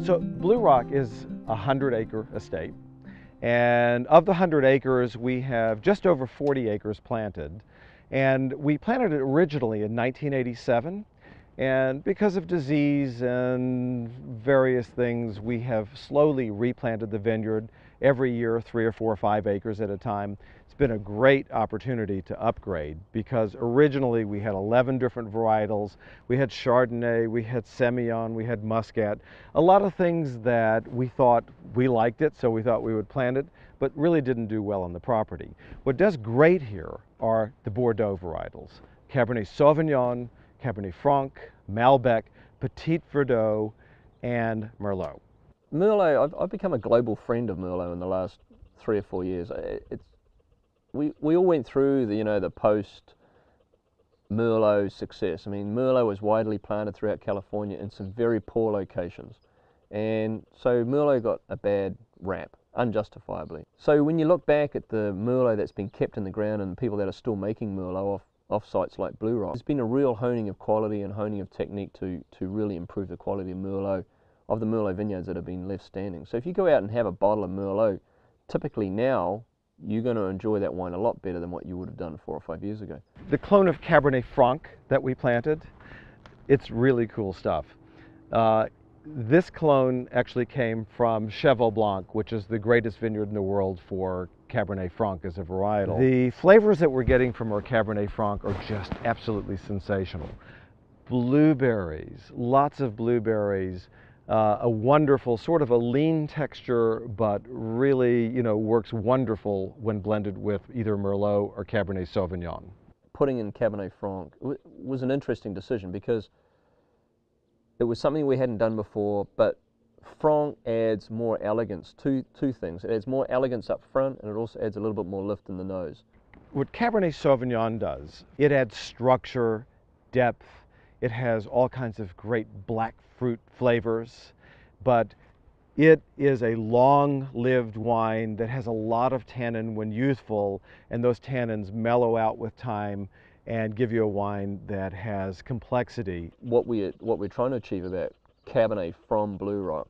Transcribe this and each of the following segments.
So Blue Rock is a 100-acre estate, and of the 100 acres we have just over 40 acres planted, and we planted it originally in 1987, and because of disease and various things we have slowly replanted the vineyard every year, 3 or 4 or 5 acres at a time. It's been a great opportunity to upgrade because originally we had 11 different varietals. We had Chardonnay, we had Semillon, we had Muscat, a lot of things that we thought we liked it, so we thought we would plant it, but really didn't do well on the property. What does great here are the Bordeaux varietals, Cabernet Sauvignon, Cabernet Franc, Malbec, Petit Verdot, and Merlot. Merlot, I've become a global friend of Merlot in the last 3 or 4 years. We all went through the post Merlot success. I mean, Merlot was widely planted throughout California in some very poor locations, and so Merlot got a bad rap, unjustifiably. So when you look back at the Merlot that's been kept in the ground and people that are still making Merlot off sites like Blue Rock, there's been a real honing of quality and honing of technique to really improve the quality of Merlot, of the Merlot vineyards that have been left standing. So if you go out and have a bottle of Merlot, typically now you're going to enjoy that wine a lot better than what you would have done 4 or 5 years ago. The clone of Cabernet Franc that we planted, it's really cool stuff. This clone actually came from Cheval Blanc, which is the greatest vineyard in the world for Cabernet Franc as a varietal. The flavors that we're getting from our Cabernet Franc are just absolutely sensational. Blueberries, lots of blueberries, a wonderful sort of a lean texture, but really, works wonderful when blended with either Merlot or Cabernet Sauvignon. Putting in Cabernet Franc was an interesting decision because it was something we hadn't done before, but Franc adds more elegance to two things. It adds more elegance up front, and it also adds a little bit more lift in the nose. What Cabernet Sauvignon does, it adds structure, depth. It has all kinds of great black fruit flavors, but it is a long-lived wine that has a lot of tannin when youthful, and those tannins mellow out with time and give you a wine that has complexity. What we're trying to achieve about Cabernet from Blue Rock,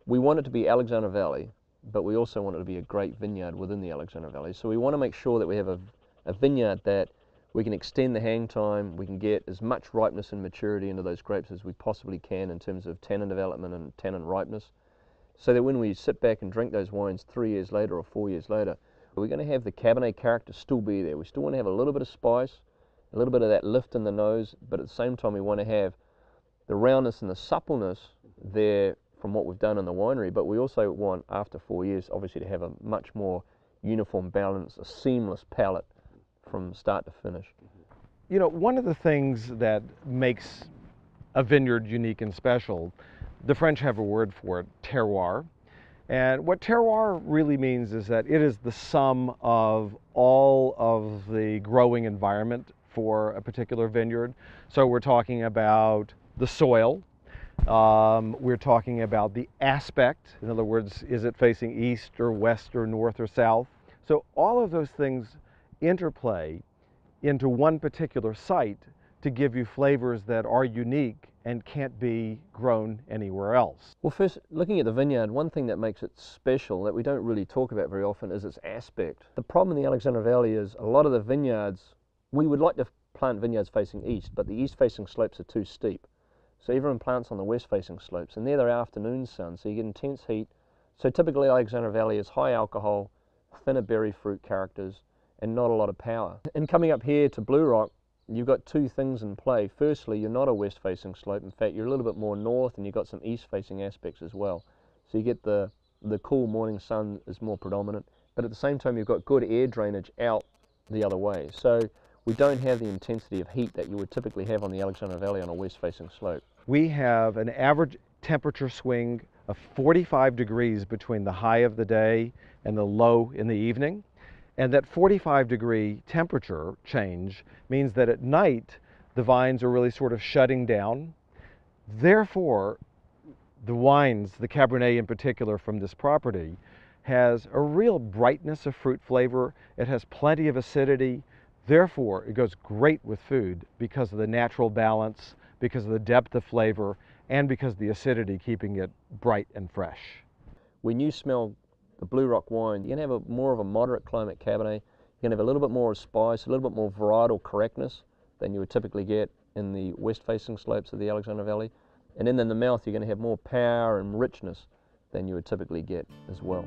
we want it to be Alexander Valley, but we also want it to be a great vineyard within the Alexander Valley. So we want to make sure that we have a vineyard that we can extend the hang time, we can get as much ripeness and maturity into those grapes as we possibly can in terms of tannin development and tannin ripeness, so that when we sit back and drink those wines 3 years later or 4 years later, we're going to have the Cabernet character still be there. We still want to have a little bit of spice, a little bit of that lift in the nose, but at the same time we want to have the roundness and the suppleness there from what we've done in the winery, but we also want, after 4 years, obviously to have a much more uniform balance, a seamless palate from start to finish. One of the things that makes a vineyard unique and special, the French have a word for it, terroir. And what terroir really means is that it is the sum of all of the growing environment for a particular vineyard. So we're talking about the soil, we're talking about the aspect, in other words, is it facing east or west or north or south? So all of those things interplay into one particular site to give you flavors that are unique and can't be grown anywhere else. Well, first, looking at the vineyard, one thing that makes it special that we don't really talk about very often is its aspect. The problem in the Alexander Valley is a lot of the vineyards, we would like to plant vineyards facing east, but the east-facing slopes are too steep. So everyone plants on the west-facing slopes, and they're afternoon sun, so you get intense heat. So typically Alexander Valley is high alcohol, thinner berry fruit characters, and not a lot of power. And coming up here to Blue Rock, you've got two things in play. Firstly, you're not a west-facing slope. In fact, you're a little bit more north, and you've got some east-facing aspects as well. So you get the cool morning sun is more predominant, but at the same time, you've got good air drainage out the other way. So we don't have the intensity of heat that you would typically have on the Alexander Valley on a west-facing slope. We have an average temperature swing of 45 degrees between the high of the day and the low in the evening. And that 45-degree temperature change means that at night, the vines are really sort of shutting down. Therefore, the wines, the Cabernet in particular from this property, has a real brightness of fruit flavor. It has plenty of acidity. Therefore, it goes great with food because of the natural balance, because of the depth of flavor, and because of the acidity keeping it bright and fresh. When you smell the Blue Rock wine, you're going to have more of a moderate climate Cabernet. You're going to have a little bit more of spice, a little bit more varietal correctness than you would typically get in the west-facing slopes of the Alexander Valley. And then in the mouth, you're going to have more power and richness than you would typically get as well.